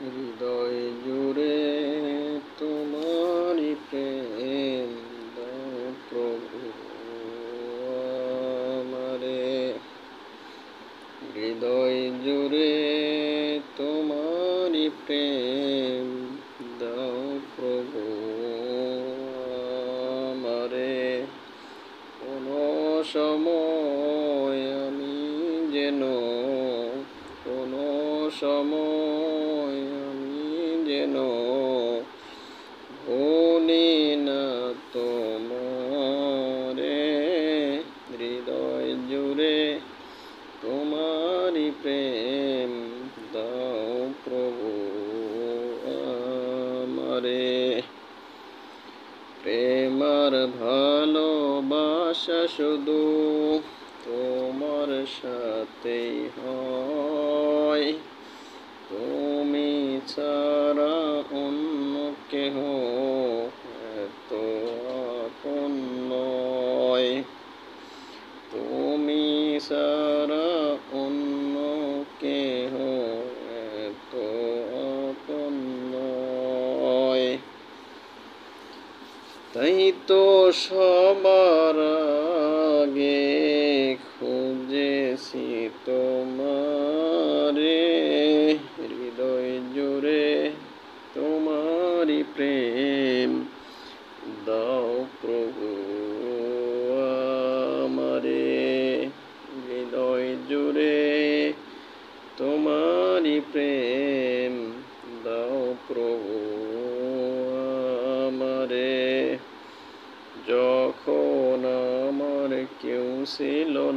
হৃদয় জুড়ে তোমারি প্রেম দাও প্রভু আমারে। হৃদয় জুড়ে তোমারি প্রেম দাও প্রভু আমারে। কোনো সময় আমি যেন কোনো সময় আমি যেন ভুলি না তোমারে। হৃদয় জুড়ে তোমারি প্রেম দাও প্রভু আমারে। প্রেম আর ভালোবাসা শুধু তোমার সাথেই হয়, তুমি ছাড়া অন্য কেহ এত আপন নয়। তুমি ছাড়া অন্য কেহ এত আপন নয়। তাই তো সবার আগে খুঁজেছি তোমারে। হৃদয় জুড়ে তোমারি প্রেম দাও প্রভু আমারে। হৃদয় জুড়ে তোমারি প্রেম দাও প্রভু আমারে। যখন আমার কেউ ছিল না।